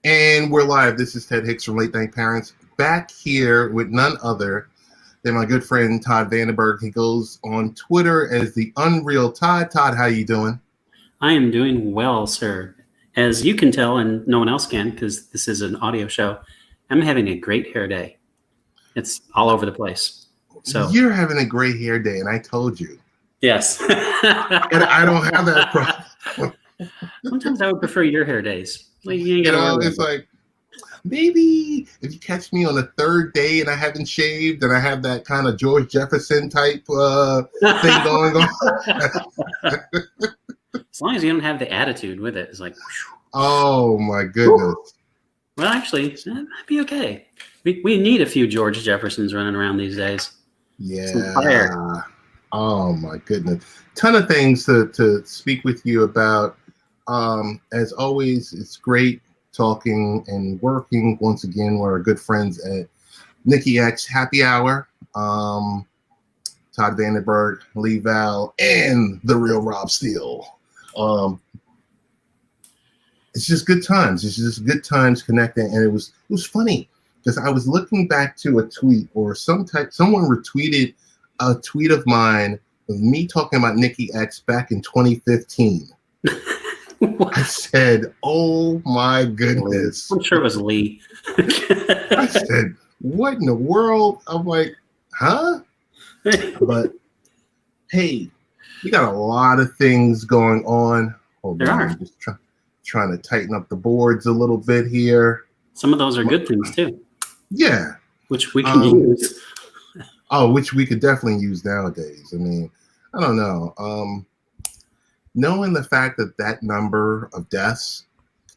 And we're live. This is Ted Hicks from Late Night Parents, back here with none other than my good friend Todd Vandenberg. He goes on Twitter as the Unreal Todd. Todd, how you doing? I am doing well, sir. As you can tell, and no one else can because this is an audio show, I'm having a great hair day. It's all over the place. So you're having a great hair day, and I told you. Yes. And I don't have that problem. Sometimes I would prefer your hair days. Like, it's like, maybe if you catch me on the third day and I haven't shaved and I have that kind of George Jefferson type thing going on. As long as you don't have the attitude with it, it's like, whew. Oh my goodness. Well, actually, that'd be okay. We need a few George Jeffersons running around these days. Yeah. Oh my goodness. Ton of things to speak with you about. As always, it's great talking and working once again with our good friends at Nikki X Happy Hour. Todd Vandenberg, Lee Val, and the real Rob Steele. It's just good times. It's just good times connecting, and it was funny because I was looking back to a tweet or someone retweeted a tweet of mine of me talking about Nikki X back in 2015. I said, "Oh my goodness!" I'm sure it was Lee. I said, "What in the world?" I'm like, "Huh?" But hey, we got a lot of things going on. Hold on, I'm just trying to tighten up the boards a little bit here. Some of those are good things too. Yeah, which we can use. Which we could definitely use nowadays. I mean, I don't know. Knowing the fact that number of deaths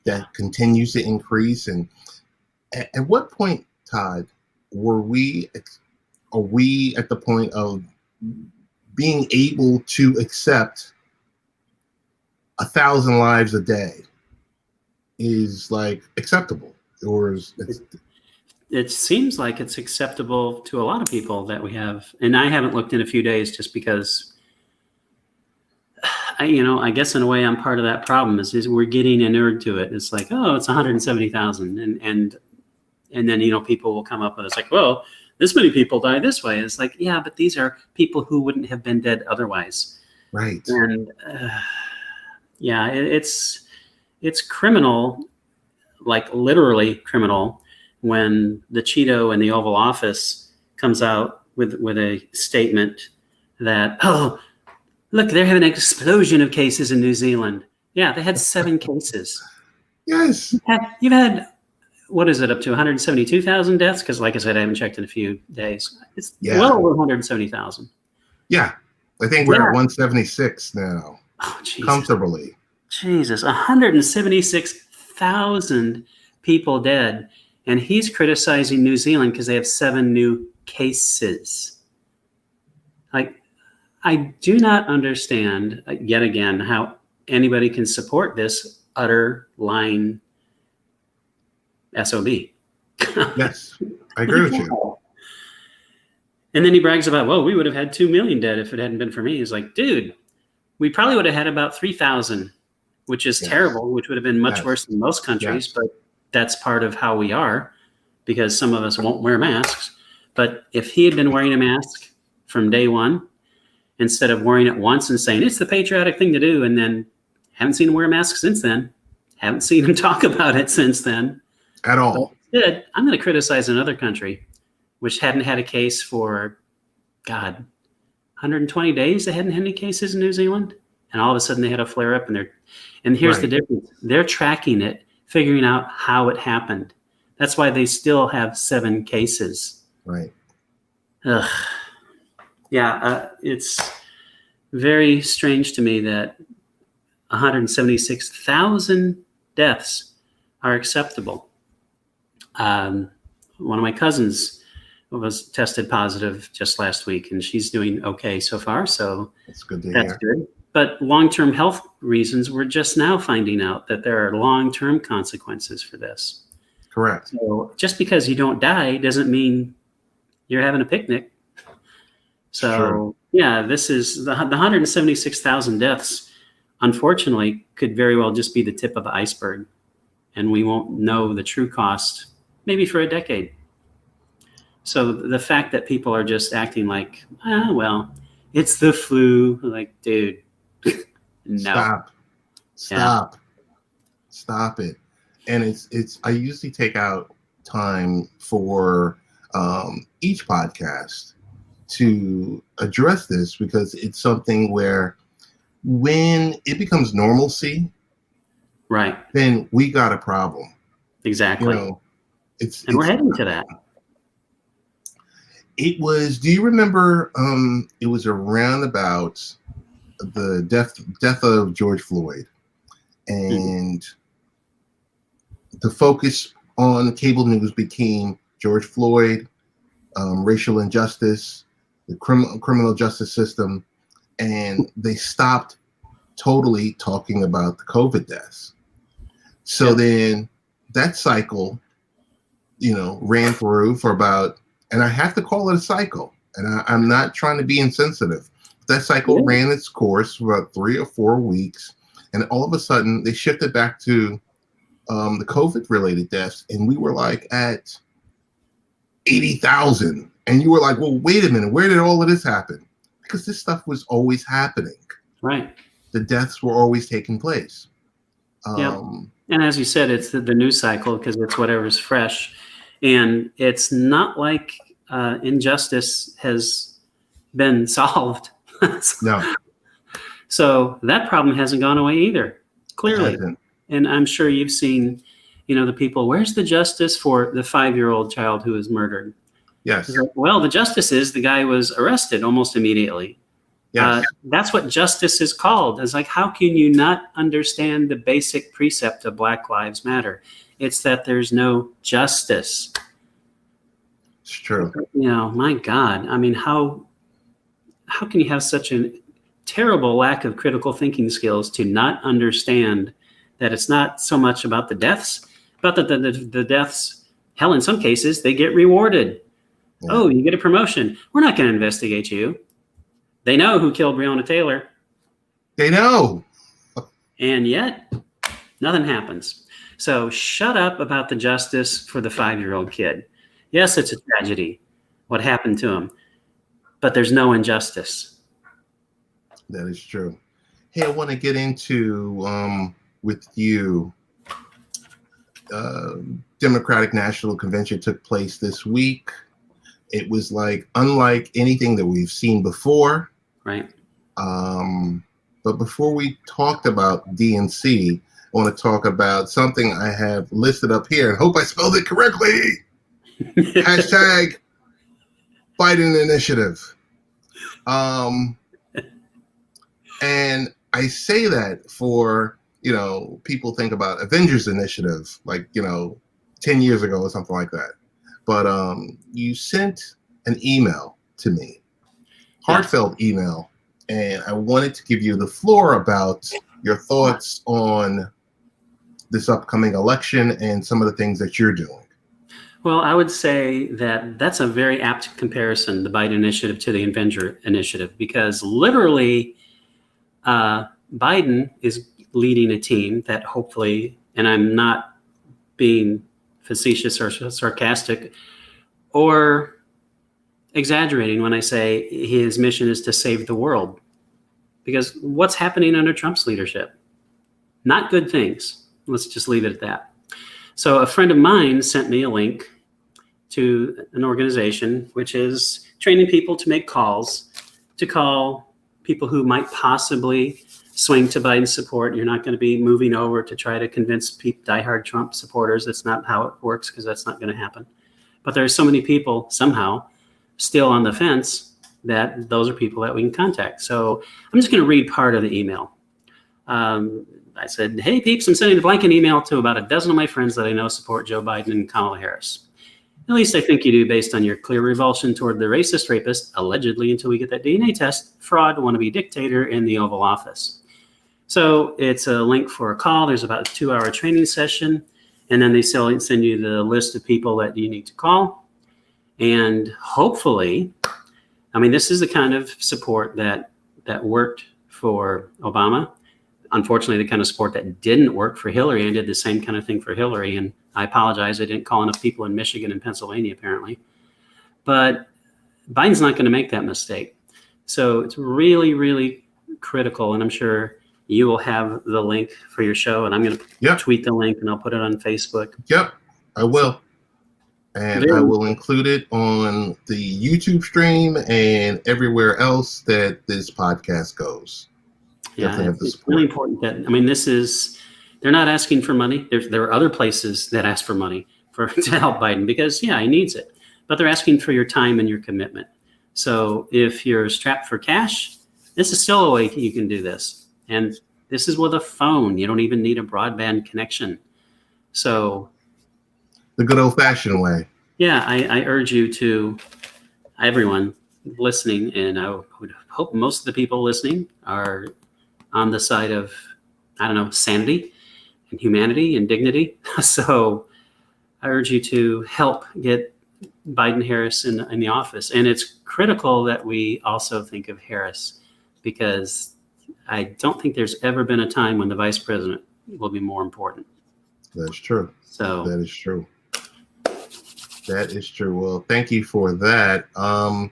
that continues to increase, and at what point, Todd, are we at the point of being able to accept 1,000 lives a day is like acceptable, or it seems like it's acceptable to a lot of people that we have, and I haven't looked in a few days just because I guess in a way I'm part of that problem is we're getting inured to it. It's like, oh, it's 170,000. And then, people will come up with, it's like, well, this many people die this way. It's like, yeah, but these are people who wouldn't have been dead otherwise. Right. And it's criminal, like literally criminal, when the Cheeto in the Oval Office comes out with a statement that, oh, look, they're having an explosion of cases in New Zealand. Yeah, they had 7 cases. Yes. You've had, what is it, up to 172,000 deaths? Because like I said, I haven't checked in a few days. It's well over 170,000. Yeah. I think we're at 176 now. Oh, Jesus. Comfortably. Jesus, 176,000 people dead. And he's criticizing New Zealand because they have 7 new cases. Like, I do not understand, yet again, how anybody can support this utter lying SOB. Yes, I agree with you. And then he brags about, well, we would have had 2 million dead if it hadn't been for me. He's like, dude, we probably would have had about 3,000, which is terrible, which would have been much worse than most countries, but that's part of how we are because some of us won't wear masks. But if he had been wearing a mask from day one, instead of wearing it once and saying it's the patriotic thing to do, and then haven't seen him wear a mask since then, haven't seen him talk about it since then. At all. But instead, I'm going to criticize another country, which hadn't had a case for, 120 days. They hadn't had any cases in New Zealand. And all of a sudden they had a flare up, and here's the difference. They're tracking it, figuring out how it happened. That's why they still have 7 cases. Right. Ugh. Yeah, it's very strange to me that 176,000 deaths are acceptable. One of my cousins was tested positive just last week, and she's doing okay so far. So that's good to hear. Good. But long-term health reasons, we're just now finding out that there are long-term consequences for this. Correct. So just because you don't die doesn't mean you're having a picnic. So this is the 176,000 deaths, unfortunately, could very well just be the tip of the iceberg. and we won't know the true cost maybe for a decade. So the fact that people are just acting like, well, it's the flu, like, dude, no. Stop it. And it's I usually take out time for each podcast to address this, because it's something where when it becomes normalcy, right, then we got a problem. Exactly. We're heading to that. It was, do you remember, it was around about the death of George Floyd, and the focus on cable news became George Floyd, racial injustice, the criminal justice system, and they stopped totally talking about the COVID deaths. So then that cycle, ran through for about, and I have to call it a cycle, and I'm not trying to be insensitive. That cycle ran its course for about 3 or 4 weeks, and all of a sudden they shifted back to the COVID-related deaths, and we were like at 80,000, and you were like, well, wait a minute, where did all of this happen? Because this stuff was always happening. Right. The deaths were always taking place. And as you said, it's the news cycle, because it's whatever's fresh. And it's not like injustice has been solved. No. So that problem hasn't gone away either, clearly. And I'm sure you've seen, the people, where's the justice for the 5-year-old child who was murdered? Yes. Like, well, the justice is the guy was arrested almost immediately. Yes. That's what justice is called. It's like, how can you not understand the basic precept of Black Lives Matter? It's that there's no justice. It's true. My God. I mean, how can you have such a terrible lack of critical thinking skills to not understand that it's not so much about the deaths, but the deaths, hell, in some cases, they get rewarded. Yeah. Oh, you get a promotion. We're not going to investigate you. They know who killed Breonna Taylor. They know. And yet, nothing happens. So shut up about the justice for the 5-year-old kid. Yes, it's a tragedy, what happened to him, but there's no injustice. That is true. Hey, I want to get into, with you, Democratic National Convention took place this week. It was unlike anything that we've seen before. Right. But before we talked about DNC, I want to talk about something I have listed up here, and hope I spelled it correctly. Hashtag Biden initiative. And I say that for, people think about Avengers initiative, 10 years ago or something like that. But you sent an email to me, heartfelt email, and I wanted to give you the floor about your thoughts on this upcoming election and some of the things that you're doing. Well, I would say that that's a very apt comparison, the Biden initiative to the Avenger initiative, because literally Biden is leading a team that hopefully, and I'm not being facetious or sarcastic or exaggerating when I say his mission is to save the world. Because what's happening under Trump's leadership? Not good things. Let's just leave it at that. So a friend of mine sent me a link to an organization which is training people to make calls, to call people who might possibly swing to Biden support. You're not going to be moving over to try to convince diehard Trump supporters. That's not how it works, because that's not going to happen. But there's so many people somehow still on the fence that those are people that we can contact. So I'm just going to read part of the email. I said, hey, peeps, I'm sending a blanket email to about a dozen of my friends that I know support Joe Biden and Kamala Harris. At least I think you do, based on your clear revulsion toward the racist rapist, allegedly, until we get that DNA test, fraud, wannabe dictator in the Oval Office. So it's a link for a call. There's about a 2-hour training session. And then they send you the list of people that you need to call. And hopefully, this is the kind of support that worked for Obama. unfortunately, the kind of support that didn't work for Hillary, and did the same kind of thing for Hillary. And I apologize. I didn't call enough people in Michigan and Pennsylvania, apparently. But Biden's not going to make that mistake. So it's really, really critical. And I'm sure you will have the link for your show. And I'm going to tweet the link and I'll put it on Facebook. Yep, I will. And I will include it on the YouTube stream and everywhere else that this podcast goes. Yeah, it's really important that, I mean, they're not asking for money. There are other places that ask for money to help Biden because, he needs it. But they're asking for your time and your commitment. So if you're strapped for cash, this is still a way you can do this. And this is with a phone. You don't even need a broadband connection. So the good old-fashioned way. Yeah, I urge you to, everyone listening, and I would hope most of the people listening are on the side of, sanity and humanity and dignity. So I urge you to help get Biden-Harris in the office. And it's critical that we also think of Harris, because I don't think there's ever been a time when the vice president will be more important. That's true. So that is true. That is true. Well, thank you for that. I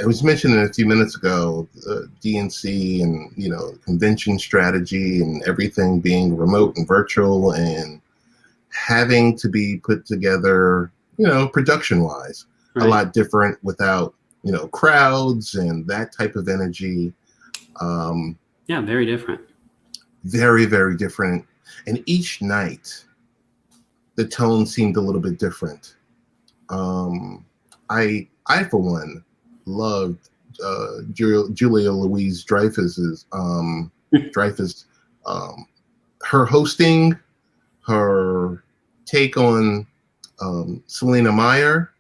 was mentioning a few minutes ago, DNC and, convention strategy and everything being remote and virtual and having to be put together, production wise, a lot different without, crowds and that type of energy. Very different. Very, very different. And each night, the tone seemed a little bit different. I for one, loved Julia Louis-Dreyfus's her hosting, her take on Selena Meyer,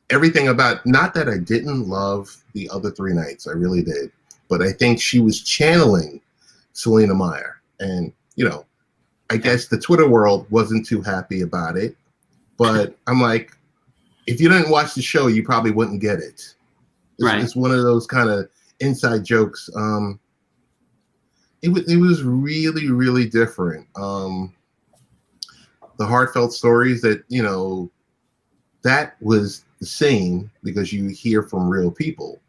everything about, not that I didn't love the other three nights, I really did, but I think she was channeling Selena Meyer. And, I guess the Twitter world wasn't too happy about it, but I'm like, if you didn't watch the show, you probably wouldn't get it. It's one of those kind of inside jokes. It was really, really different. The heartfelt stories that, that was the same because you hear from real people,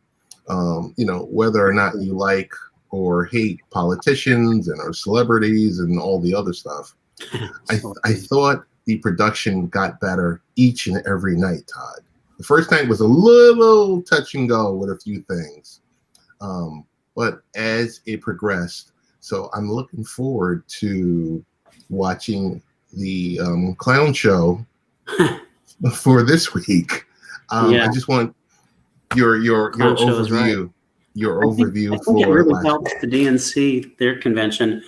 whether or not you like or hate politicians and our celebrities and all the other stuff. I thought the production got better each and every night, Todd. The first night was a little touch and go with a few things. But as it progressed, so I'm looking forward to watching the clown show for this week. I just want your overview. Your overview I think it really helped the DNC, their convention,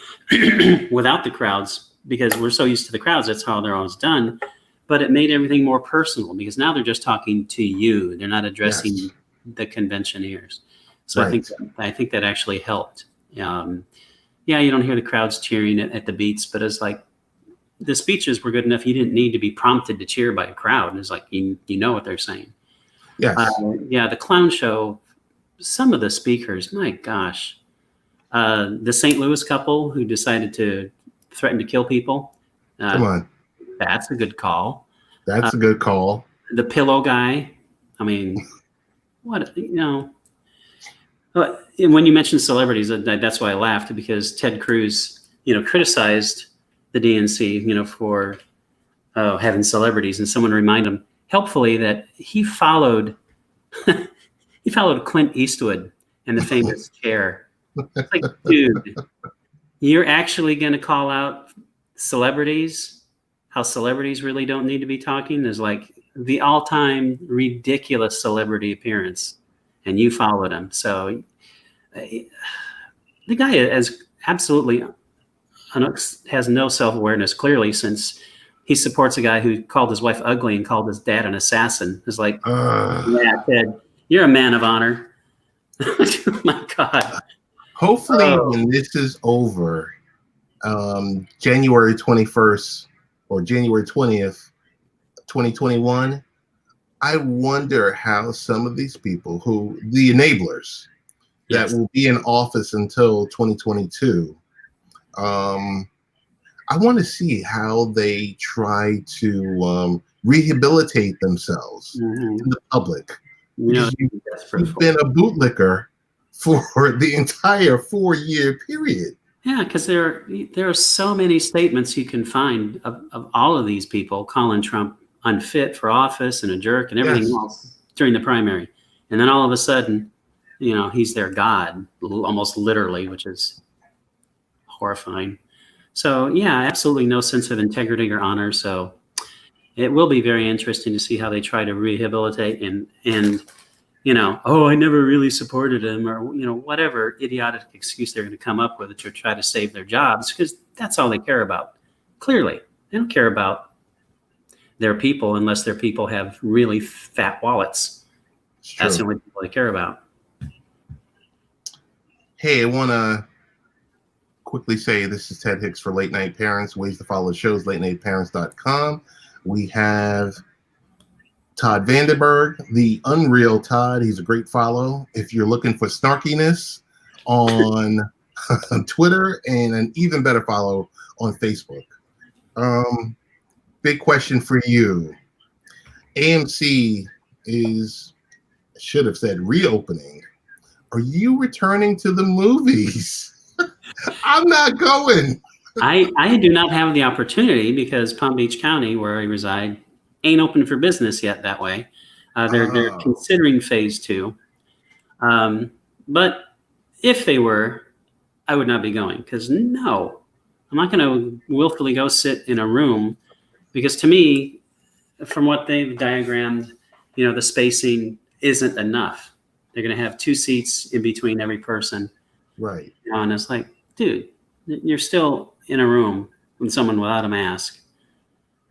without the crowds, because we're so used to the crowds. That's how they're always done. But it made everything more personal because now they're just talking to you. They're not addressing the conventioneers. So I think that actually helped. You don't hear the crowds cheering at the beats, but it's like the speeches were good enough. You didn't need to be prompted to cheer by a crowd. It's like you know what they're saying. Yes. The clown show. Some of the speakers, my gosh, the St. Louis couple who decided to threaten to kill people. Come on. That's a good call. That's a good call. The pillow guy. I mean, what, when you mentioned celebrities, that's why I laughed, because Ted Cruz, criticized the DNC, for having celebrities, and someone reminded him helpfully that he followed Clint Eastwood and the famous chair. It's like, dude, you're actually going to call out celebrities, how celebrities really don't need to be talking? There's like the all-time ridiculous celebrity appearance, and you followed him. So the guy has no self-awareness, clearly, since he supports a guy who called his wife ugly and called his dad an assassin. It's like, yeah, Ted, you're a man of honor. Oh my God. Hopefully when this is over, January 21st or January 20th, 2021, I wonder how some of these people the enablers, that will be in office until 2022. I want to see how they try to rehabilitate themselves in the public. Because you've been a bootlicker for the entire 4-year period. Yeah, because there are so many statements you can find of all of these people calling Trump unfit for office and a jerk and everything else during the primary. And then all of a sudden, he's their god, almost literally, which is horrifying. So, yeah, absolutely no sense of integrity or honor. So it will be very interesting to see how they try to rehabilitate and I never really supported him, or, whatever idiotic excuse they're going to come up with to try to save their jobs, because that's all they care about. Clearly, they don't care about their people unless their people have really fat wallets. That's the only people they care about. Hey, I want to quickly say this is Ted Hicks for Late Night Parents. Ways to follow the show is latenightparents.com. We have Todd Vandenberg, the Unreal Todd. He's a great follow if you're looking for snarkiness on Twitter, and an even better follow on Facebook. Big question for you. AMC should have said reopening. Are you returning to the movies? I'm not going. I do not have the opportunity because Palm Beach County, where I reside, ain't open for business yet that way. They're considering phase 2. But if they were, I would not be going, because I'm not going to willfully go sit in a room, because to me, from what they've diagrammed, the spacing isn't enough. They're going to have 2 seats in between every person. Right. And it's like, dude, you're still in a room with someone without a mask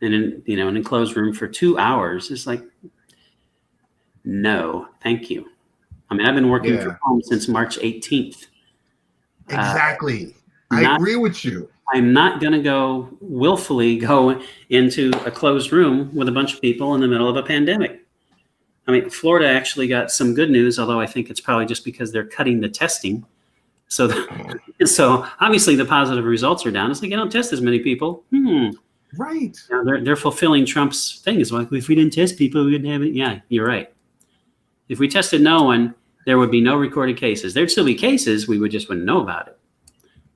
and in an enclosed room for 2 hours. It's like, no, thank you. I mean, I've been working from home since March 18th. Exactly. I agree with you. I'm not going to willfully go into a closed room with a bunch of people in the middle of a pandemic. I mean, Florida actually got some good news, although I think it's probably just because they're cutting the testing. So obviously the positive results are down. It's like, you don't test as many people. Right. They're fulfilling Trump's thing. It's like, if we didn't test people, we wouldn't have it. Yeah, you're right. If we tested no one, there would be no recorded cases. There'd still be cases. We just wouldn't know about it.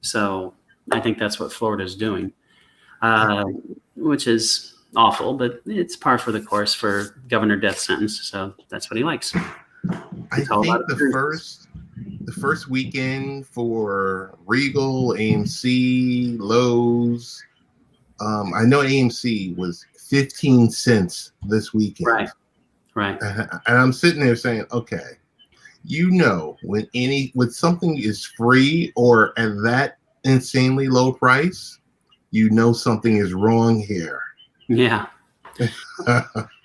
So I think that's what Florida's doing, which is awful, but it's par for the course for governor death sentence. So that's what he likes. I think the first weekend for Regal, AMC, Lowe's, I know AMC was 15 cents this weekend. Right. And I'm sitting there saying, okay, when something is free or at that insanely low price, something is wrong here. Yeah.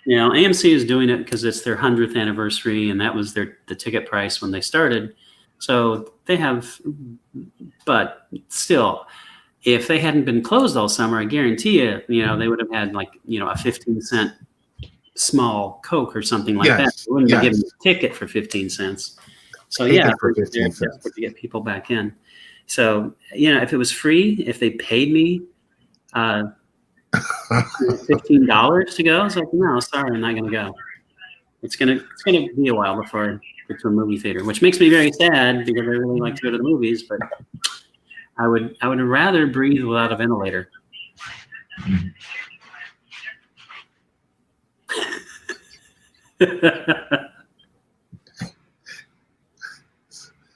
AMC is doing it because it's their 100th anniversary, and that was the ticket price when they started. So they have, but still, if they hadn't been closed all summer, I guarantee you, they would have had a 15 cent small Coke or something like that. They wouldn't be giving a ticket for 15 cents. So for 15 cents to get people back in. So if it was free, if they paid me $15 to go, it's like, no, sorry, I'm not going to go. It's gonna be a while before I get to a movie theater, which makes me very sad because I really like to go to the movies, but I would rather breathe without a ventilator.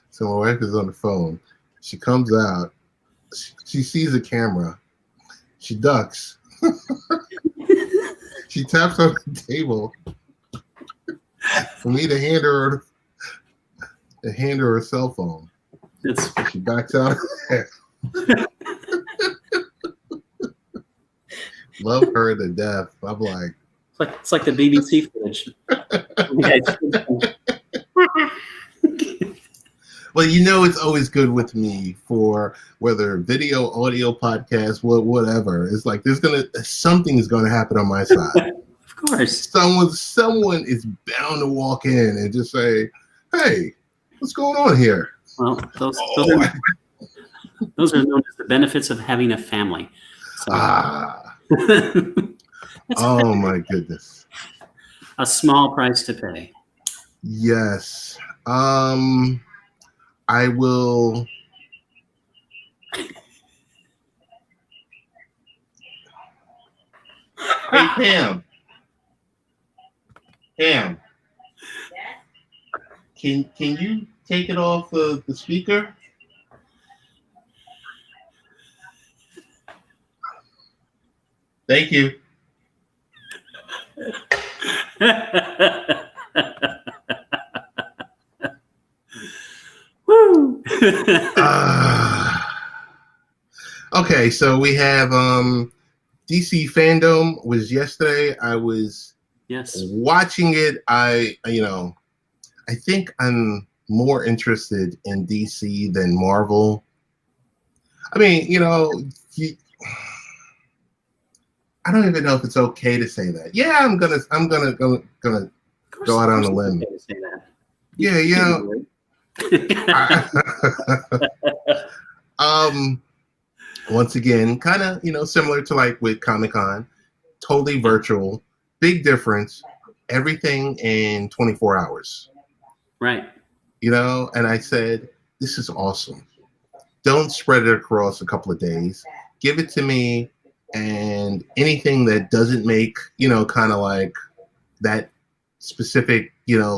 So my wife is on the phone. She comes out. She sees a camera. She ducks. She taps on the table for me to hand her a cell phone. She backs out of there. Love her to death. I'm like, it's like the BBC footage. Well, it's always good with me for whether video, audio, podcast, whatever. It's like something is gonna happen on my side. Of course, someone is bound to walk in and just say, "Hey, what's going on here?" Well, those are known as the benefits of having a family. So, oh my goodness. A small price to pay. Yes. I will. Hey, Pam. Pam. Can you take it off the speaker? Thank you. Woo! Okay, so we have DC Fandom was yesterday. I was watching it. I think I'm more interested in DC than Marvel. I mean, I don't even know if it's okay to say that. Yeah, I'm gonna go out on a limb. Okay to say that. Yeah, once again, kind of similar to like with Comic-Con, totally virtual, big difference, everything in 24 hours. Right. And I said, this is awesome. Don't spread it across a couple of days. Give it to me, and anything that doesn't make, kind of like that specific,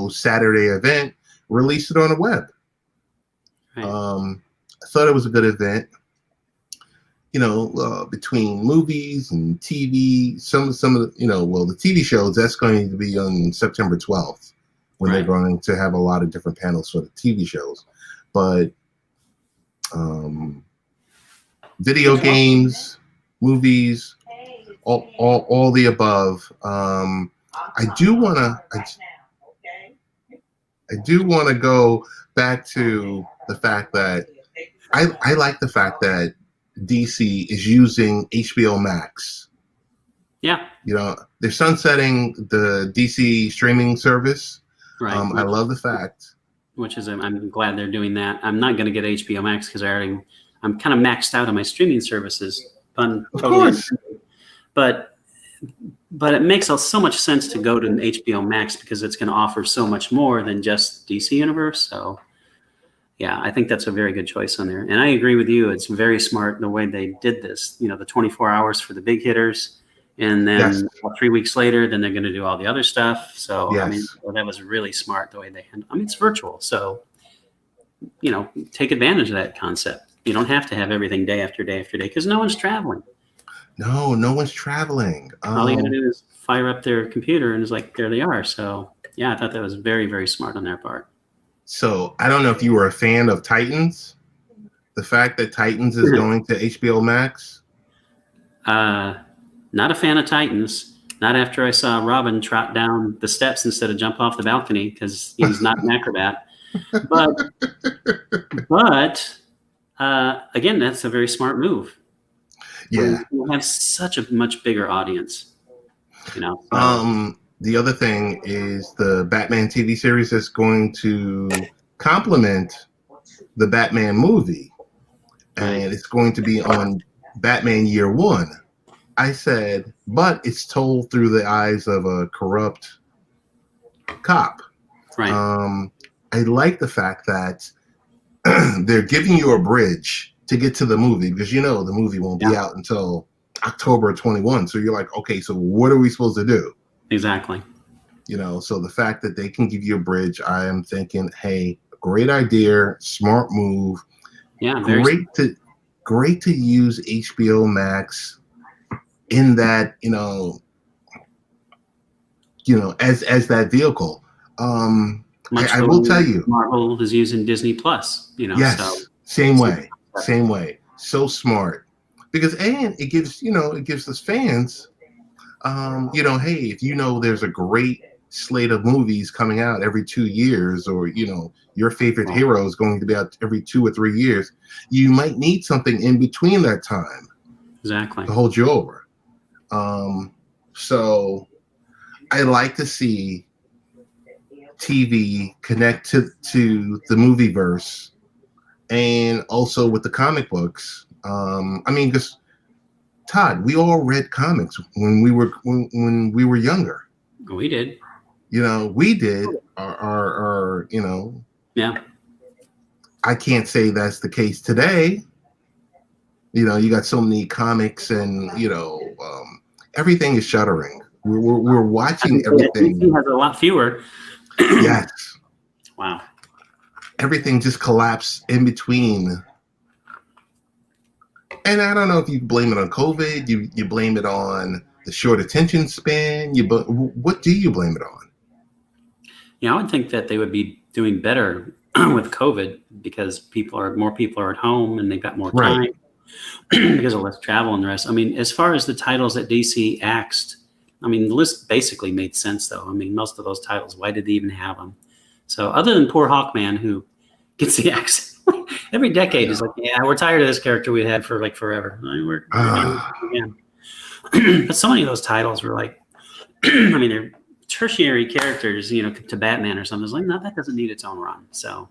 Saturday event, release it on the web. Right. I thought it was a good event. Between movies and TV, some of the, the TV shows, that's going to be on September 12th when they're going to have a lot of different panels for the TV shows. But video games, movies, all the above. I do want to go back to the fact that I like the fact that DC is using HBO Max. Yeah. They're sunsetting the DC streaming service. Right. I love the fact. Which is, I'm glad they're doing that. I'm not going to get HBO Max because I'm kind of maxed out on my streaming services. Of course. But it makes so much sense to go to an HBO Max because it's going to offer so much more than just DC Universe. So, yeah, I think that's a very good choice on there. And I agree with you. It's very smart the way they did this. The 24 hours for the big hitters. And then 3 weeks later, then they're going to do all the other stuff. So, I mean, that was really smart the way they handled it. I mean, it's virtual. So, take advantage of that concept. You don't have to have everything day after day after day because no one's traveling. No one's traveling. All you got to do is fire up their computer and it's like, there they are. So, yeah, I thought that was very, very smart on their part. So, I don't know if you were a fan of Titans. The fact that Titans is going to HBO Max. Not a fan of Titans. Not after I saw Robin trot down the steps instead of jump off the balcony because he's not an acrobat. But again, that's a very smart move. Yeah, we'll have such a much bigger audience. The other thing is the Batman TV series that's going to complement the Batman movie, and it's going to be on Batman Year One. I said, but it's told through the eyes of a corrupt cop. Right. I like the fact that they're giving you a bridge to get to the movie because the movie won't be out until October 21. So you're like, okay, so what are we supposed to do? Exactly. So the fact that they can give you a bridge, I am thinking, hey, great idea, smart move. Yeah, great to use HBO Max in that, as that vehicle. I will tell you, Marvel is using Disney Plus. Yes, so. Same way. So smart because it gives us fans. Hey, if there's a great slate of movies coming out every 2 years, or your favorite hero is going to be out every 2 or 3 years, you might need something in between that time. Exactly. To hold you over. So I like to see TV connect to the movieverse and also with the comic books. I mean, because Todd, we all read comics when we were younger. We did. You know, we did. Our you know. Yeah. I can't say that's the case today. You know, you got so many comics, and everything is shuttering. We're watching everything. DC has a lot fewer. Yes. Wow. Everything just collapsed in between. And I don't know if you blame it on COVID. You blame it on the short attention span. What do you blame it on? Yeah, I would think that they would be doing better with COVID because more people are at home and they've got more time. Right. Because of less travel and the rest. I mean, as far as the titles that DC axed, I mean, the list basically made sense, though. I mean, most of those titles, why did they even have them? So other than poor Hawkman, who gets the axe every decade, is like, yeah, we're tired of this character we had for like forever. We're again. But so many of those titles were like, I mean, they're tertiary characters, to Batman or something. It's like, no, that doesn't need its own run. So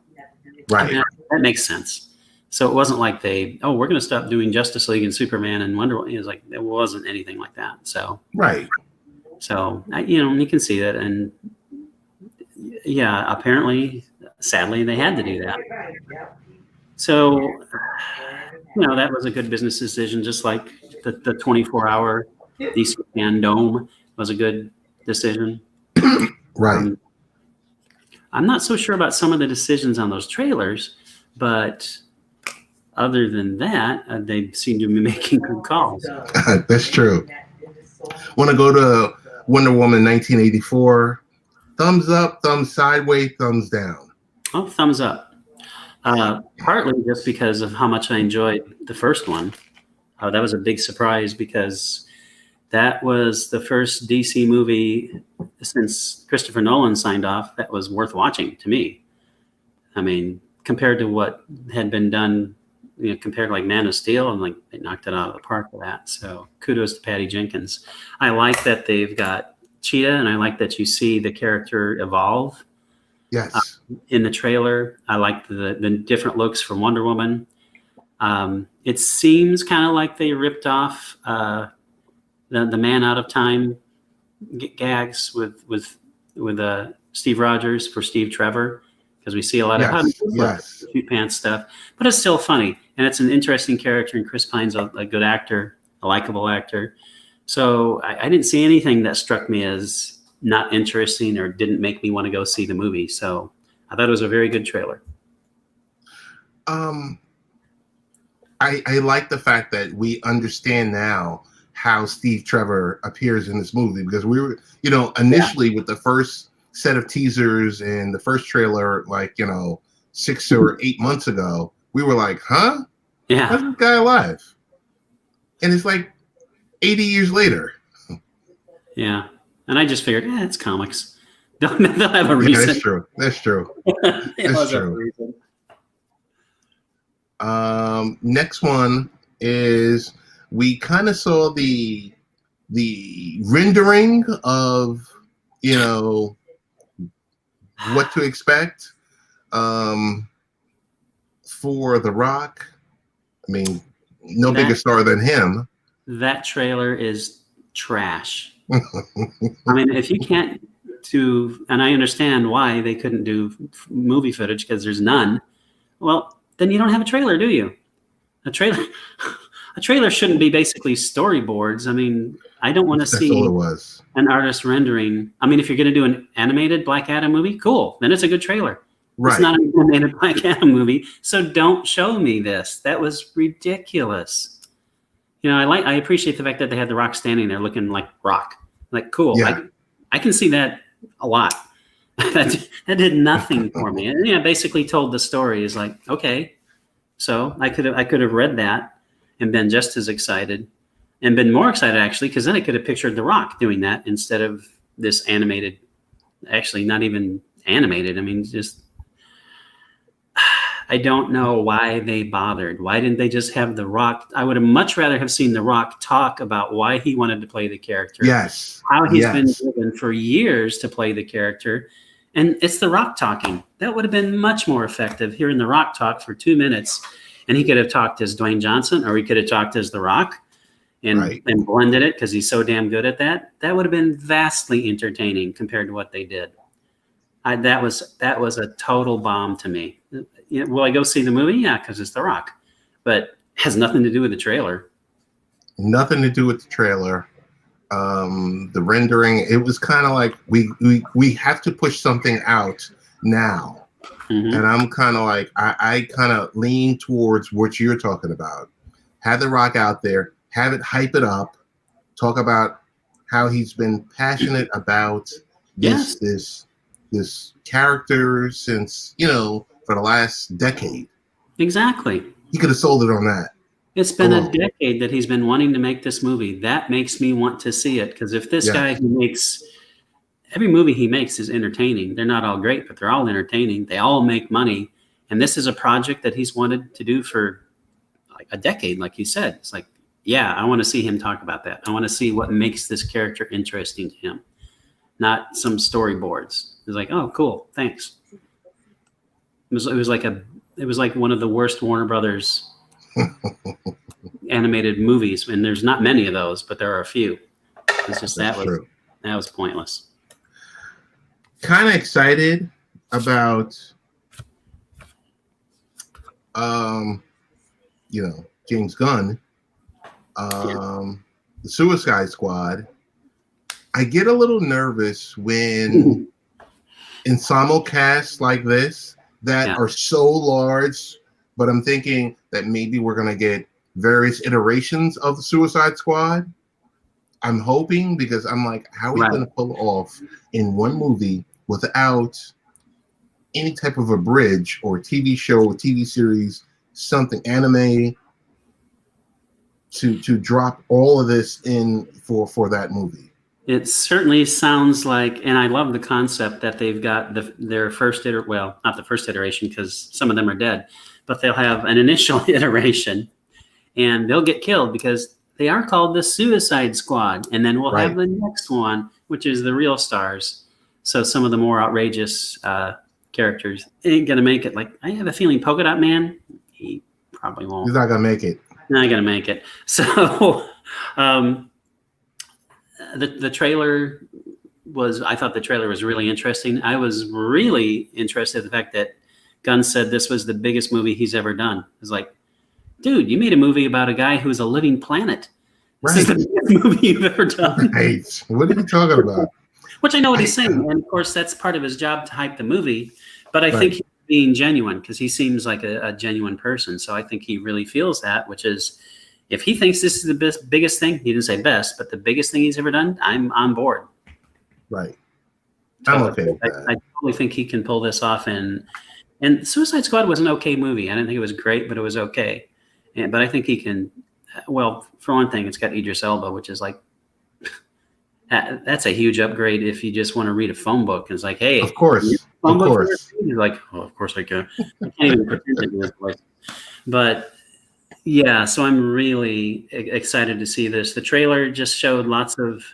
right. I mean, that makes sense. So it wasn't like we're going to stop doing Justice League and Superman and Wonder Woman. It was like, it wasn't anything like that. So, right. So, you can see that. And yeah, apparently, sadly, they had to do that. So, that was a good business decision, just like the 24-hour DC Dome was a good decision. Right. I'm not so sure about some of the decisions on those trailers, but other than that, they seem to be making good calls. That's true. Want to go to Wonder Woman 1984? Thumbs up, thumbs sideways, thumbs down. Oh, thumbs up. Partly just because of how much I enjoyed the first one. That was a big surprise because that was the first DC movie since Christopher Nolan signed off that was worth watching to me. I mean, compared to what had been done, compared to like Man of Steel, and like they knocked it out of the park with that. So kudos to Patty Jenkins. I like that they've got Cheetah, and I like that you see the character evolve. Yes. In the trailer, I like the different looks from Wonder Woman. It seems kind of like they ripped off the Man Out of Time gags with Steve Rogers for Steve Trevor, because we see a lot of shoot pants stuff, but it's still funny, and it's an interesting character, and Chris Pine's a good actor, a likable actor. So I didn't see anything that struck me as not interesting or didn't make me want to go see the movie. So I thought it was a very good trailer. I like the fact that we understand now how Steve Trevor appears in this movie, because we were, initially with the first set of teasers and the first trailer, 6 or 8 months ago, we were like, huh? Yeah. How's this guy alive? And it's like 80 years later. Yeah. And I just figured, it's comics. They'll have a reason. Yeah, that's true. That's true. That's true. Next one is, we kind of saw the rendering of, what to expect for The Rock. I mean, no bigger star than him. That trailer is trash. I mean, if you can't and I understand why they couldn't do movie footage because there's none. Well, then you don't have a trailer, do you? A trailer shouldn't be basically storyboards. I mean, I don't want to see an artist rendering. I mean, if you're going to do an animated Black Adam movie, cool. Then it's a good trailer. Right. It's not an animated Black Adam movie, so don't show me this. That was ridiculous. I appreciate the fact that they had The Rock standing there looking like Rock. Like, cool. Yeah. I can see that a lot. that did nothing for me. And basically told the story is like, okay, so I could have read that and been just as excited, and been more excited actually, because then I could have pictured The Rock doing that instead of this animated, actually not even animated. I mean, just, I don't know why they bothered. Why didn't they just have The Rock? I would have much rather have seen The Rock talk about why he wanted to play the character. Yes. How he's been driven for years to play the character, And it's The Rock talking. That would have been much more effective, hearing The Rock talk for 2 minutes. And he could have talked as Dwayne Johnson, or he could have talked as The Rock and blended it because he's so damn good at that. That would have been vastly entertaining compared to what they did. That was a total bomb to me. Will I go see the movie? Yeah, because it's The Rock. But it has nothing to do with the trailer. Nothing to do with the trailer. The rendering, it was kind of like we have to push something out now. Mm-hmm. And I'm kind of like, I kind of lean towards what you're talking about. Have The Rock out there, have it, hype it up, talk about how he's been passionate about this character since, for the last decade. Exactly. He could have sold it on that. It's been a decade that he's been wanting to make this movie. That makes me want to see it, because if this guy who makes every movie he makes is entertaining. They're not all great, but they're all entertaining. They all make money, and this is a project that he's wanted to do for like a decade, like you said. It's like, yeah, I want to see him talk about that. I want to see what makes this character interesting to him, not some storyboards. It's like, oh, cool, thanks. It was like one of the worst Warner Brothers animated movies, and there's not many of those, but there are a few. It's just that was pointless. Kind of excited about James Gunn, the Suicide Squad. I get a little nervous when in simulcasts like this that are so large, but I'm thinking that maybe we're going to get various iterations of the Suicide Squad. I'm hoping, because I'm like, how are we going to pull off in one movie without any type of a bridge or TV show or TV series, something anime to drop all of this in for that movie. It certainly sounds like, and I love the concept that they've got their first not the first iteration, because some of them are dead, but they'll have an initial iteration and they'll get killed because they are called the Suicide Squad. And then we'll have the next one, which is the real stars. So some of the more outrageous characters ain't going to make it. Like, I have a feeling Polka Dot Man, he probably won't. He's not going to make it. Not going to make it. So the trailer I thought the trailer was really interesting. I was really interested in the fact that Gunn said this was the biggest movie he's ever done. It's like, dude, you made a movie about a guy who's a living planet. This is the biggest movie you've ever done. Right. What are you talking about? Which I know what he's saying. And of course, that's part of his job to hype the movie. But I think he's being genuine, because he seems like a genuine person. So I think he really feels that, which is, if he thinks this is the biggest thing, he didn't say best, but the biggest thing he's ever done, I'm on board. Right. I'm okay with that. I totally think he can pull this off. And Suicide Squad was an okay movie. I didn't think it was great, but it was okay. But I think he can. Well, for one thing, it's got Idris Elba, which is like, that's a huge upgrade if you just want to read a phone book. And it's like, hey, of course. You're like, oh, of course I can. I can't even pretend to do this voice. But yeah, so I'm really excited to see this. The trailer just showed lots of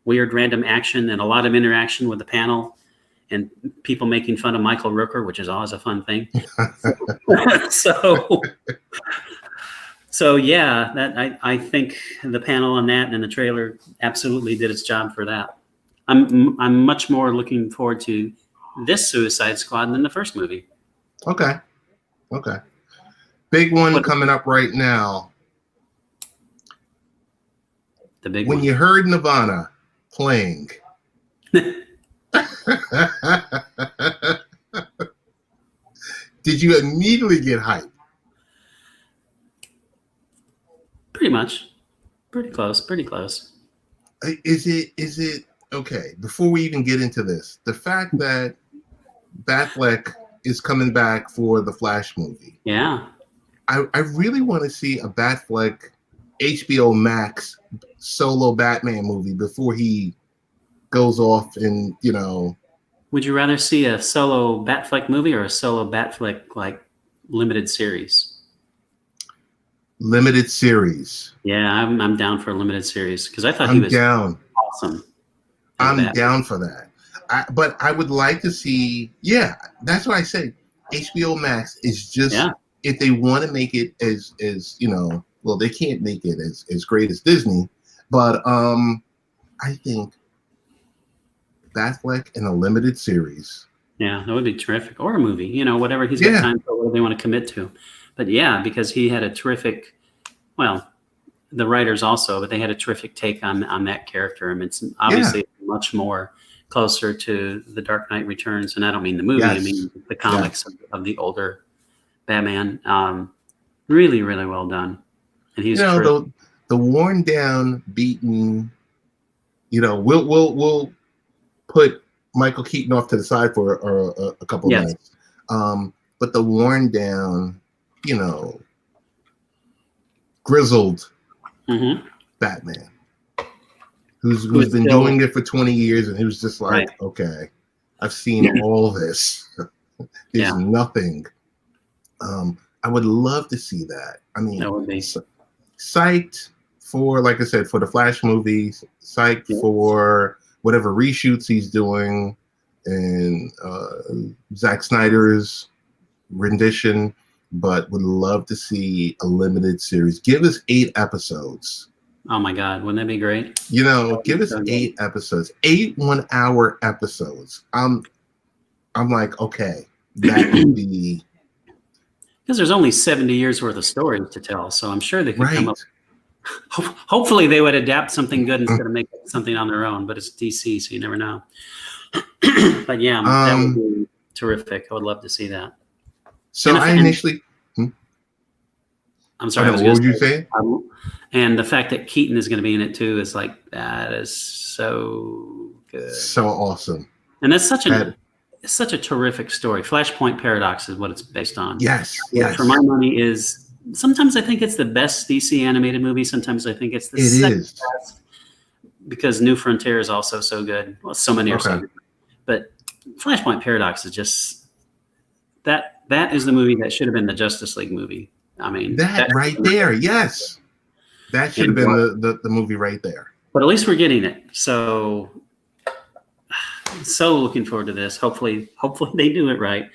weird random action and a lot of interaction with the panel and people making fun of Michael Rooker, which is always a fun thing. So yeah, that I think the panel on that and the trailer absolutely did its job for that. I'm much more looking forward to this Suicide Squad than the first movie. Okay. Big one coming up right now. The big when one. You heard Nirvana playing. Did you immediately get hyped? Pretty much. Pretty close. Is it okay? Before we even get into this, the fact that Batfleck is coming back for the Flash movie. Yeah. I really want to see a Batfleck HBO Max solo Batman movie before he goes off and, Would you rather see a solo Batfleck movie or a solo Batfleck like limited series? Limited series. Yeah, I'm down for a limited series because I thought he was awesome. I'm down for that. but I would like to see. Yeah, that's what I said. HBO Max is just if they want to make it as well, they can't make it as great as Disney, but I think Batfleck in a limited series. Yeah, that would be terrific. Or a movie, whatever he's got time for, whatever they want to commit to. But yeah, because he had a terrific, well, the writers also, but they had a terrific take on that character. I mean, it's obviously much more closer to The Dark Knight Returns, and I don't mean the movie, I mean the comics of the older Batman. Really, really well done. And he's the worn down, beaten. We'll put Michael Keaton off to the side for a couple of minutes. But the worn down, grizzled Batman, who's been doing it for 20 years, and he was just like, okay, I've seen all this. There's nothing. I would love to see that. I mean, that would be psyched for, like I said, for the Flash movies, psyched for whatever reshoots he's doing, and Zack Snyder's rendition, but would love to see a limited series. Give us 8 episodes. Oh my God, wouldn't that be great? Give us 8 episodes, 8 1-hour episodes. I'm like, okay, that would be. Because there's only 70 years worth of stories to tell, so I'm sure they could come up. Hopefully, they would adapt something good instead of make something on their own. But it's DC, so you never know. But yeah, that would be terrific. I would love to see that. So I initially. I'm sorry. What would you say? And the fact that Keaton is going to be in it too is like, that is so good, so awesome. And that's such a terrific story. Flashpoint Paradox is what it's based on. Yes. For my money, is sometimes I think it's the best DC animated movie. Sometimes I think it's the second best, because New Frontier is also so good. Well, so many are so good. But Flashpoint Paradox is just that is the movie that should have been the Justice League movie. I mean, that right there, yes, that should have been the movie right there. But at least we're getting it. So looking forward to this. Hopefully they do it right.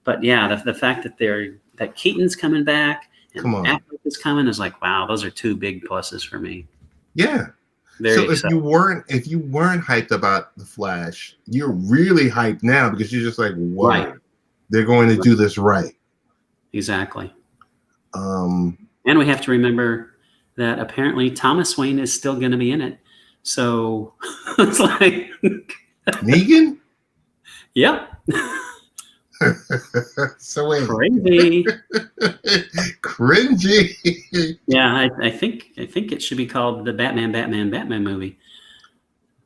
But yeah, the fact that Keaton's coming back and Affleck is coming is like, wow, those are 2 big pluses for me. Yeah. So if you weren't hyped about The Flash, you're really hyped now, because you're just like, whoa, they're going to do this right. Exactly. And we have to remember that apparently Thomas Wayne is still going to be in it. So it's like Negan? Yep. So wait. Crazy. Cringy. Yeah, I think it should be called the Batman movie.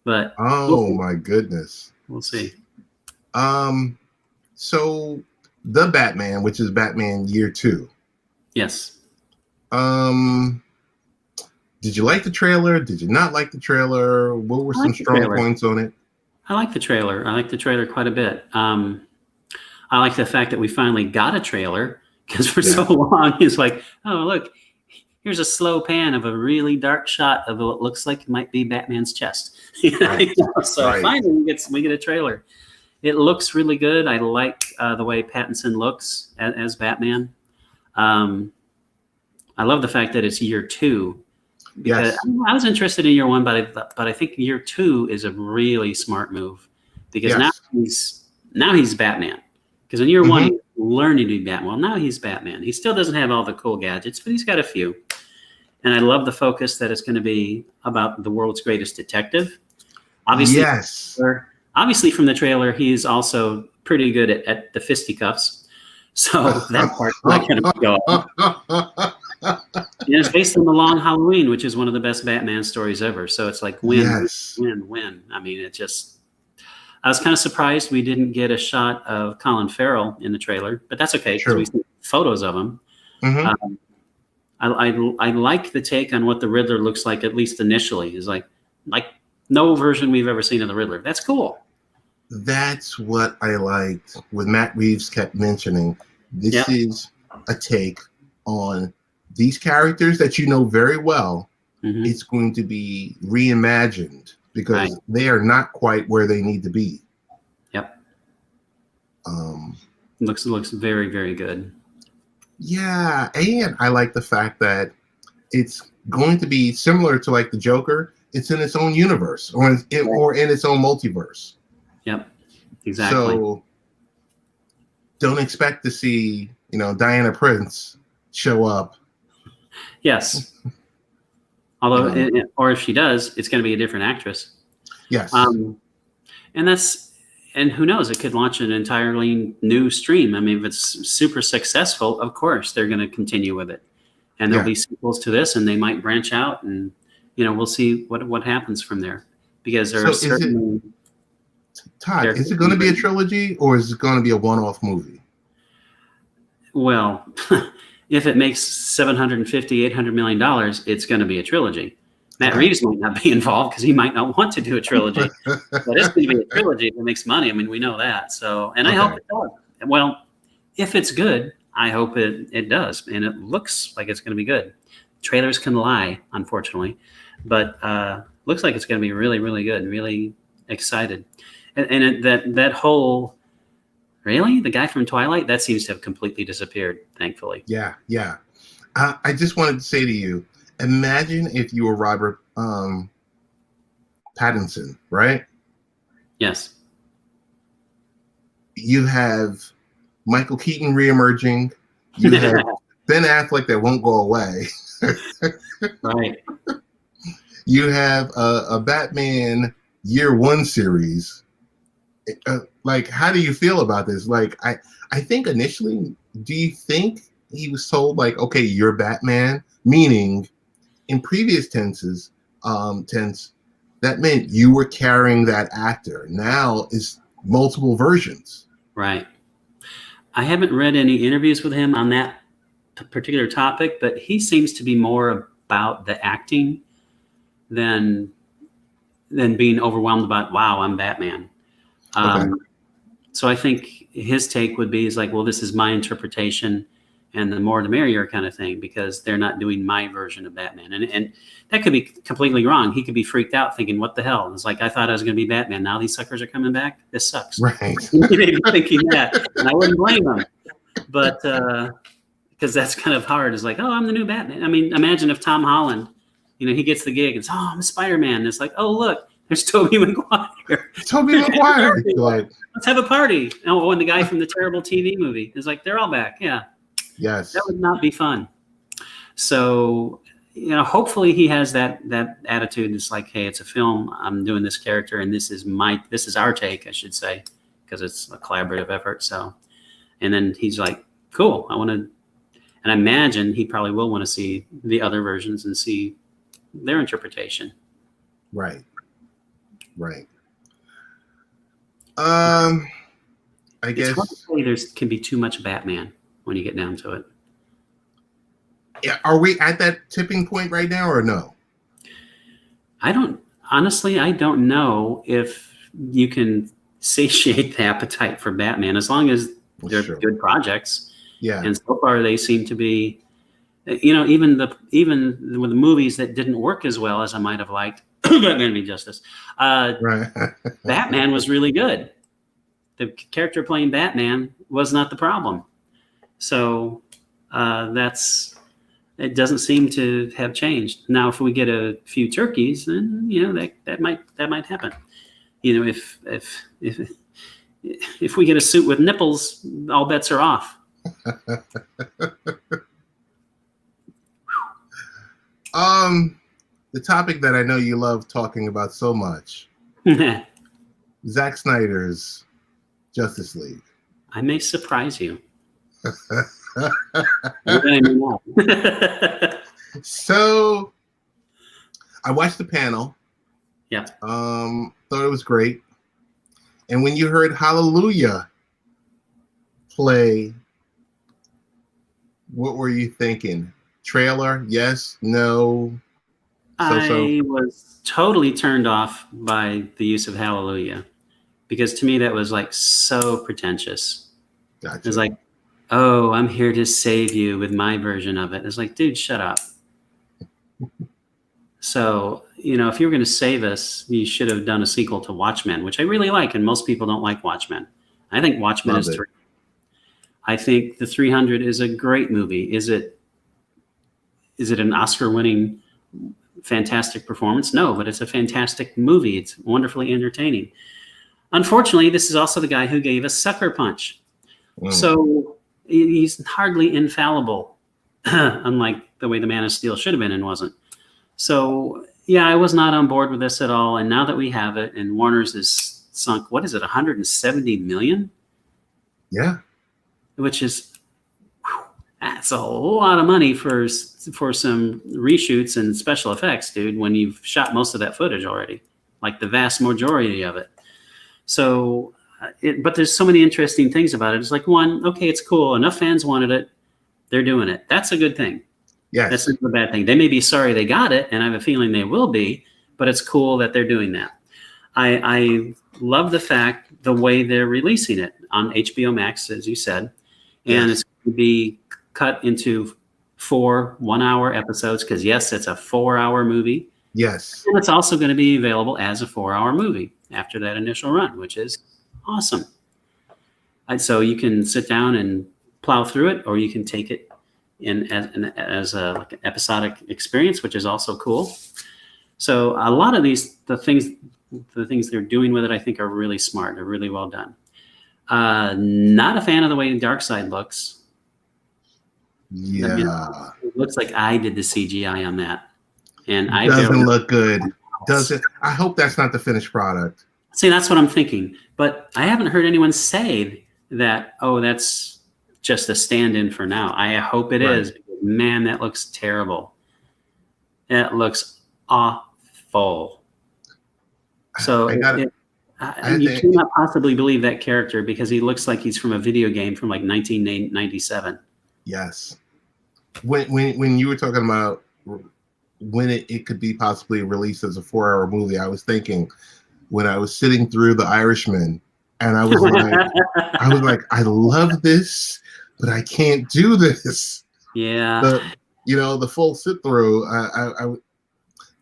But my goodness. We'll see. So the Batman, which is Batman Year 2. Yes. Did you like the trailer? Did you not like the trailer? What were some strong points on it? I like the trailer. I like the trailer quite a bit. I like the fact that we finally got a trailer, because for so long it's like, oh, look, here's a slow pan of a really dark shot of what looks like it might be Batman's chest. Finally we get a trailer. It looks really good. I like the way Pattinson looks as Batman. I love the fact that it's Year 2. Because I was interested in Year 1, but I think Year 2 is a really smart move, because now he's Batman. Because in Year 1, he's learning to be Batman. Well, now he's Batman. He still doesn't have all the cool gadgets, but he's got a few. And I love the focus that it's going to be about the world's greatest detective. Obviously, from the trailer, he's also pretty good at the fisticuffs. So that part's not going to go up. And it's based on The Long Halloween, which is one of the best Batman stories ever. So it's like win. I mean, I was kind of surprised we didn't get a shot of Colin Farrell in the trailer, but that's okay, because we see photos of him. I like the take on what the Riddler looks like, at least initially. Is like no version we've ever seen of the Riddler. That's cool. That's what I liked. What Matt Reeves kept mentioning. This is a take on these characters that you know very well. It's going to be reimagined, because they are not quite where they need to be. Looks very, very good. Yeah, and I like the fact that it's going to be similar to like the Joker. It's in its own universe, or in its own multiverse. Yep, exactly. So don't expect to see, Diana Prince show up. Yes. Although, or if she does, it's going to be a different actress. Yes. And who knows? It could launch an entirely new stream. I mean, if it's super successful, of course they're going to continue with it, and there'll be sequels to this, and they might branch out, and we'll see what happens from there. Because there are certainly. Todd, is it going to be a trilogy, or is it going to be a one-off movie? Well, if it makes $750, $800 million, it's going to be a trilogy. Matt Reeves might not be involved because he might not want to do a trilogy, but it's going to be a trilogy if it makes money. I mean, we know that. So, and I hope it does. Well, if it's good, I hope it does, and it looks like it's going to be good. Trailers can lie, unfortunately, but looks like it's going to be really, really good. Really excited, and that whole. Really? The guy from Twilight? That seems to have completely disappeared, thankfully. Yeah. I just wanted to say to you, imagine if you were Robert Pattinson, right? Yes. You have Michael Keaton reemerging. You have Ben Affleck that won't go away. Right. You have a Batman Year One series. Like, how do you feel about this? Like, I think initially, do you think he was told, like, okay, you're Batman? Meaning, in previous tense, that meant you were carrying that actor. Now is multiple versions. Right. I haven't read any interviews with him on that particular topic, but he seems to be more about the acting than being overwhelmed about, wow, I'm Batman. So I think his take would be is like, well, this is my interpretation, and the more the merrier kind of thing, because they're not doing my version of Batman. And that could be completely wrong. He could be freaked out thinking, what the hell? It's like, I thought I was going to be Batman. Now these suckers are coming back. This sucks. Right. He may be thinking that, and I wouldn't blame him. But because that's kind of hard. It's like, oh, I'm the new Batman. I mean, imagine if Tom Holland, he gets the gig and says, oh, I'm Spider-Man. And it's like, oh, look, there's Tobey Maguire. Like, let's have a party. Oh, and the guy from the terrible TV movie is like, they're all back. Yeah. Yes. That would not be fun. So, hopefully he has that attitude. It's like, hey, it's a film. I'm doing this character, and this is our take, I should say, because it's a collaborative effort. So, and then he's like, cool. I want to, and I imagine he probably will want to see the other versions and see their interpretation. Right. I guess there can be too much Batman when you get down to it. Yeah, are we at that tipping point right now, or no? I don't know if you can satiate the appetite for Batman as long as they're good projects. Yeah, and so far they seem to be. Even with the movies that didn't work as well as I might have liked, Batman v Justice. Right. Batman was really good. The character playing Batman was not the problem. So it doesn't seem to have changed. Now, if we get a few turkeys, then that might happen. If we get a suit with nipples, all bets are off. The topic that I know you love talking about so much, Zack Snyder's Justice League. I may surprise you. So I watched the panel. Yeah. Thought it was great. And when you heard Hallelujah play, what were you thinking? Trailer? Yes? No? I was totally turned off by the use of Hallelujah, because to me that was like so pretentious. Gotcha. It was like, oh, I'm here to save you with my version of it. It's like, dude, shut up. So, if you were going to save us, you should have done a sequel to Watchmen, which I really like, and most people don't like Watchmen. I think Watchmen is 3. I think The 300 is a great movie. Is it an Oscar-winning fantastic performance? No, but it's a fantastic movie. It's wonderfully entertaining. Unfortunately, this is also the guy who gave us Sucker Punch. So he's hardly infallible, unlike the way the Man of Steel should have been and wasn't. So yeah, I was not on board with this at all. And now that we have it, and Warner's is sunk, what is it, 170 million? Yeah. Which is, that's a whole lot of money for some reshoots and special effects, dude, when you've shot most of that footage already, like the vast majority of it. So, but there's so many interesting things about it. It's like, one, okay, it's cool. Enough fans wanted it. They're doing it. That's a good thing. Yes. That's not a bad thing. They may be sorry they got it, and I have a feeling they will be, but it's cool that they're doing that. I love the way they're releasing it on HBO Max, as you said, and it's going to be cut into 4 one-hour episodes, because yes, it's a 4-hour movie. Yes. And it's also going to be available as a 4-hour movie after that initial run, which is awesome. And so you can sit down and plow through it, or you can take it in as like an episodic experience, which is also cool. So a lot of the things they're doing with it, I think, are really smart. They're really well done. Not a fan of the way Darkseid looks. Yeah. I mean, it looks like I did the CGI on that. And it doesn't look good. Does it? I hope that's not the finished product. See, that's what I'm thinking. But I haven't heard anyone say that, oh, that's just a stand-in for now. I hope it is. Man, that looks terrible. It looks awful. So you cannot possibly believe that character, because he looks like he's from a video game from like 1997. Yes. When you were talking about when it could be possibly released as a 4-hour movie, I was thinking, when I was sitting through The Irishman, and I was like, I love this, but I can't do this. Yeah. The full sit through.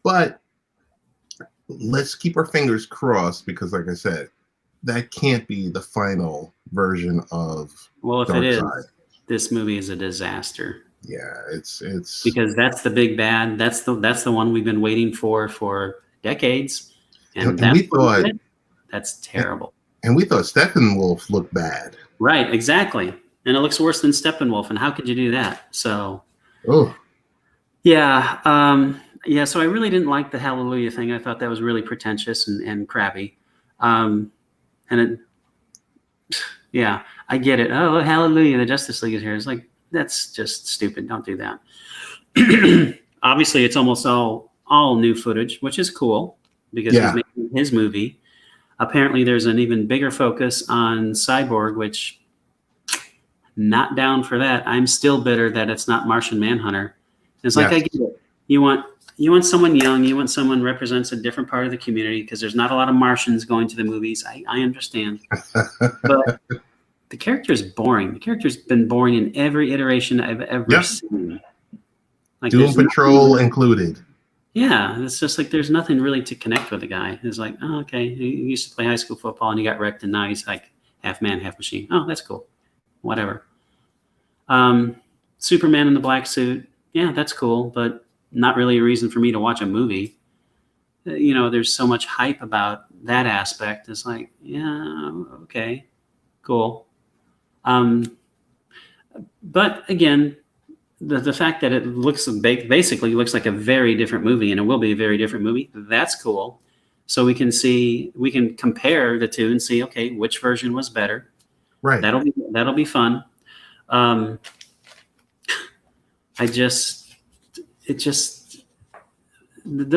But let's keep our fingers crossed, because, like I said, that can't be the final version of. Well, if it is, this movie is a disaster. Yeah, it's because that's the big bad. That's the one we've been waiting for decades, and we thought that's terrible. And we thought Steppenwolf looked bad. Right, exactly, and it looks worse than Steppenwolf. And how could you do that? So, yeah. So I really didn't like the Hallelujah thing. I thought that was really pretentious and crappy. And I get it. Oh, Hallelujah! The Justice League is here. It's like, that's just stupid. Don't do that. Obviously, it's almost all new footage, which is cool, because he's making his movie. Apparently, there's an even bigger focus on Cyborg, which, not down for that. I'm still bitter that it's not Martian Manhunter. It's like, I get it. You want someone young. You want someone who represents a different part of the community, because there's not a lot of Martians going to the movies. I understand. But the character is boring. The character's been boring in every iteration I've ever seen. Like, Doom Patrol included. Yeah, it's just like there's nothing really to connect with the guy. It's like, oh, okay, he used to play high school football and he got wrecked, and now he's like half man, half machine. Oh, that's cool. Whatever. Superman in the black suit. Yeah, that's cool, but not really a reason for me to watch a movie. There's so much hype about that aspect. It's like, yeah, okay, cool. But again, the fact that it basically looks like a very different movie, and it will be a very different movie, that's cool. So we can compare the two and see, okay, which version was better. Right. That'll be fun. The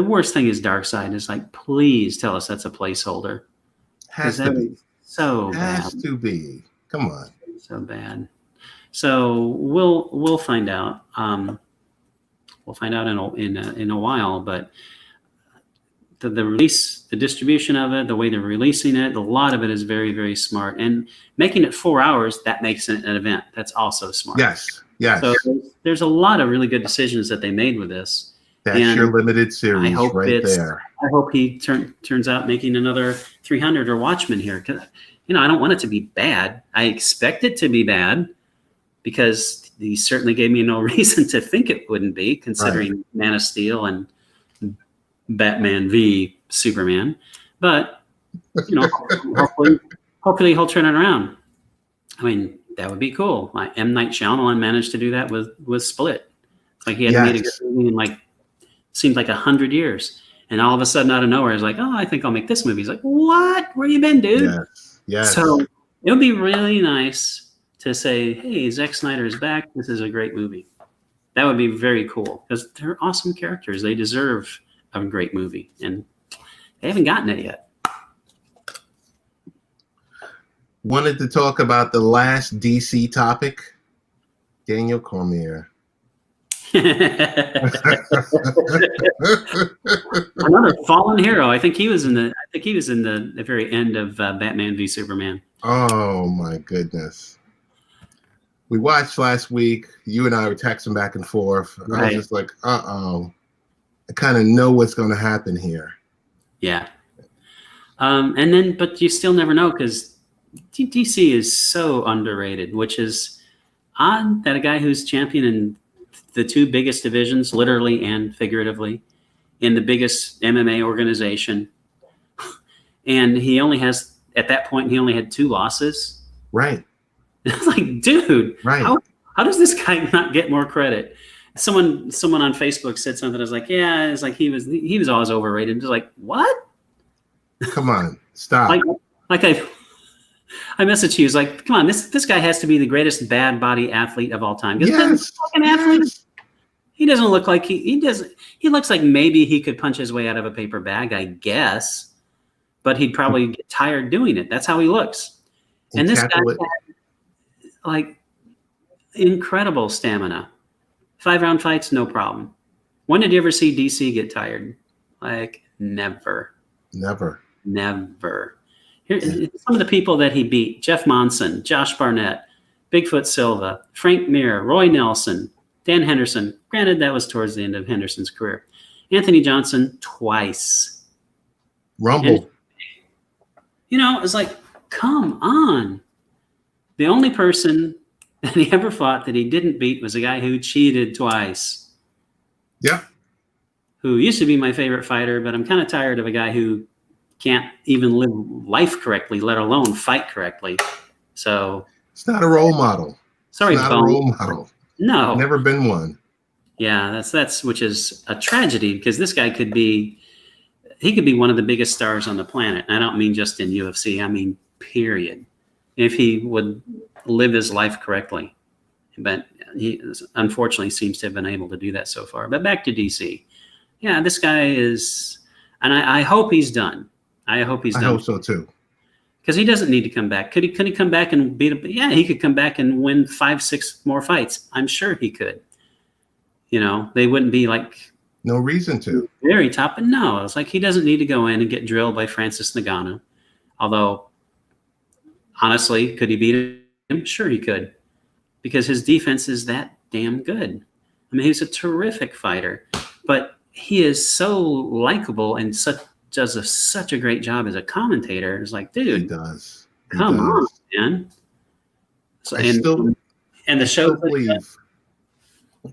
worst thing is Darkseid is like, please tell us that's a placeholder. Has to be. So bad. Has to be. Come on. So bad. So we'll find out. We'll find out in a while. But the release, the distribution of it, the way they're releasing it, a lot of it is very, very smart. And making it 4 hours, that makes it an event. That's also smart. Yes. Yes. So there's a lot of really good decisions that they made with this. That's your limited series right there. I hope he turns out making another 300 or Watchmen here. I don't want it to be bad. I expect it to be bad because he certainly gave me no reason to think it wouldn't be, considering Man of Steel and Batman v Superman. But, hopefully he'll turn it around. I mean, that would be cool. M. Night Shyamalan managed to do that with Split. It's like he hadn't made a good movie in seemed like 100 years. And all of a sudden, out of nowhere, it's like, oh, I think I'll make this movie. He's like, what? Where you been, dude? Yes. So it would be really nice to say, hey, Zack Snyder is back. This is a great movie. That would be very cool because they're awesome characters. They deserve a great movie, and they haven't gotten it yet. Wanted to talk about the last DC topic, Daniel Cormier. Another fallen hero. I think he was in the very end of Batman v Superman. Oh my goodness. We watched last week. You and I were texting back and forth. Right. I was just like, I kind of know what's going to happen here. Yeah. But you still never know because DC is so underrated, which is odd that a guy who's championing the two biggest divisions, literally and figuratively, in the biggest MMA organization. And he only has, at that point, he only had 2 losses. Right. It's like, dude, right. How does this guy not get more credit? Someone on Facebook said something. I was like, yeah, it's like he was always overrated. Just like, what? Come on, stop. I messaged you. It's like, come on, this guy has to be the greatest bad body athlete of all time. Yes. Fucking athlete. He doesn't look like he doesn't. He looks like maybe he could punch his way out of a paper bag, I guess, but he'd probably get tired doing it. That's how he looks. And this guy had incredible stamina. 5-round fights, no problem. When did you ever see DC get tired? Never. Here, some of the people that he beat: Jeff Monson, Josh Barnett, Bigfoot Silva, Frank Mir, Roy Nelson, Dan Henderson. Granted, that was towards the end of Henderson's career. Anthony Johnson twice. Rumble. And, it's like, come on. The only person that he ever fought that he didn't beat was a guy who cheated twice. Yeah. Who used to be my favorite fighter, but I'm kind of tired of a guy who can't even live life correctly, let alone fight correctly. So it's not a role model. Sorry, it's not a role model. No, never been one. Yeah, that's which is a tragedy because this guy could be one of the biggest stars on the planet. And I don't mean just in UFC. I mean, period. If he would live his life correctly, but he unfortunately seems to have been able to do that so far. But back to DC. Yeah, this guy is, and I hope he's done. I hope so too. Because he doesn't need to come back. Could he come back and beat him? Yeah, he could come back and win 5-6 more fights. I'm sure he could. They wouldn't be no reason to. Very top, but no, it's like he doesn't need to go in and get drilled by Francis Ngannou. Although, honestly, could he beat him? Sure he could. Because his defense is that damn good. I mean, he's a terrific fighter. But he is so likable and does such a great job as a commentator. It's like, dude, he does. Come on, man. So, I still believe,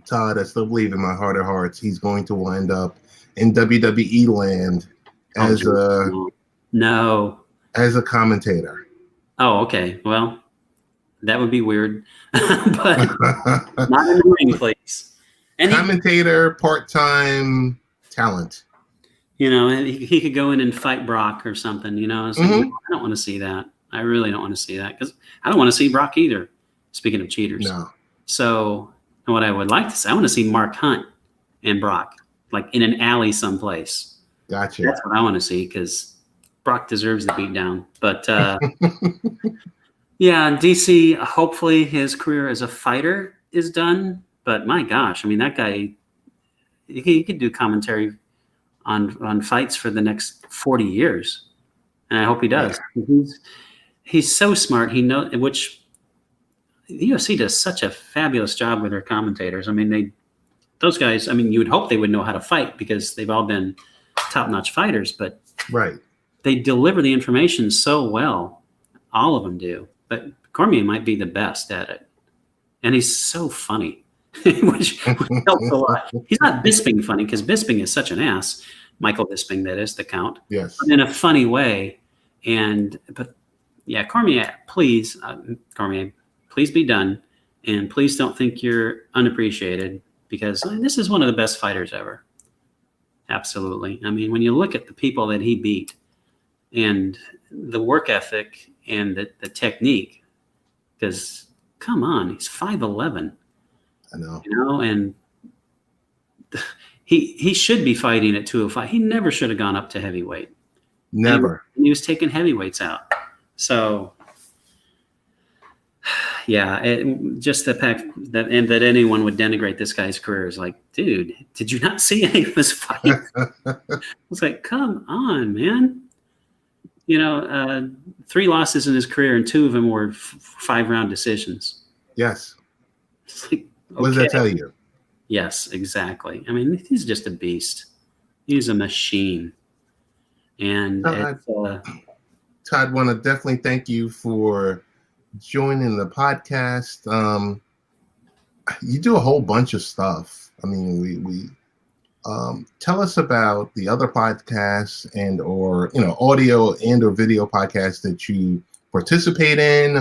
Todd, I still believe in my heart of hearts he's going to wind up in WWE land as a commentator. Oh, okay. Well, that would be weird, but not in the ring, please. And commentator, part-time talent. He could go in and fight Brock or something, It's like, I don't want to see that. I really don't want to see that because I don't want to see Brock either. Speaking of cheaters. No. So what I would like to see, I want to see Mark Hunt and Brock in an alley someplace. Gotcha. That's what I want to see because Brock deserves the beat down. But yeah, DC, hopefully his career as a fighter is done. But my gosh, I mean, that guy, he could do commentary on fights for the next 40 years. And I hope he does. Yeah. He's so smart. He knows, which the UFC does such a fabulous job with their commentators. I mean, those guys, I mean, you would hope they would know how to fight because they've all been top-notch fighters, but right. They deliver the information so well All of them do. But Cormier might be the best at it. And he's so funny, which helps a lot. He's not Bisping funny, because Bisping is such an ass. Michael Bisping, that is, the Count. Yes. But in a funny way. But yeah, Cormier, please be done. And please don't think you're unappreciated, because this is one of the best fighters ever. Absolutely. I mean, when you look at the people that he beat and the work ethic and the technique, because come on, he's 5'11". I know. And he should be fighting at 205. He never should have gone up to heavyweight. Never. And he was taking heavyweights out. So yeah, just the fact that anyone would denigrate this guy's career is like, dude, did you not see any of his fights? It's like, come on, man. 3 losses in his career, and 2 of them were 5-round decisions. Yes. It's like, okay. What does that tell you? Yes, exactly. I mean, he's just a beast. He's a machine. And Todd, want to definitely thank you for joining the podcast. You do a whole bunch of stuff. I mean, we tell us about the other podcasts and or audio and or video podcasts that you participate in,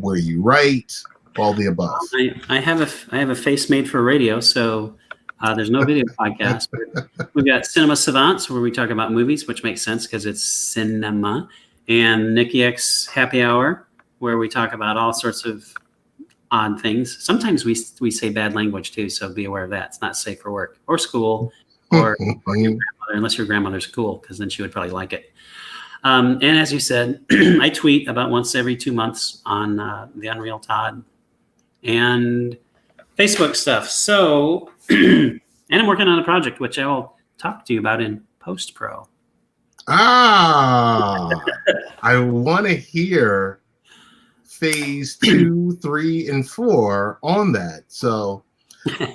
where you write, all the above. I have a face made for radio, so there's no video podcast. But we've got Cinema Savants, where we talk about movies, which makes sense because it's cinema, and Nikki X Happy Hour, where we talk about all sorts of odd things. Sometimes we say bad language too, so be aware of that. It's not safe for work or school or your grandmother, unless your grandmother's cool, because then she would probably like it. And as you said, I tweet about once every 2 months on the Unreal Todd and Facebook stuff. So, and I'm working on a project which I will talk to you about in post-pro. I want to hear phase 2, 3, and 4 on that. So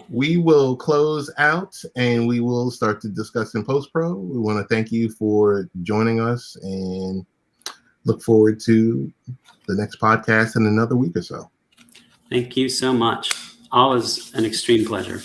we will close out and we will start to discuss in post-pro. We want to thank you for joining us and look forward to the next podcast in another week or so. Thank you so much. Always an extreme pleasure.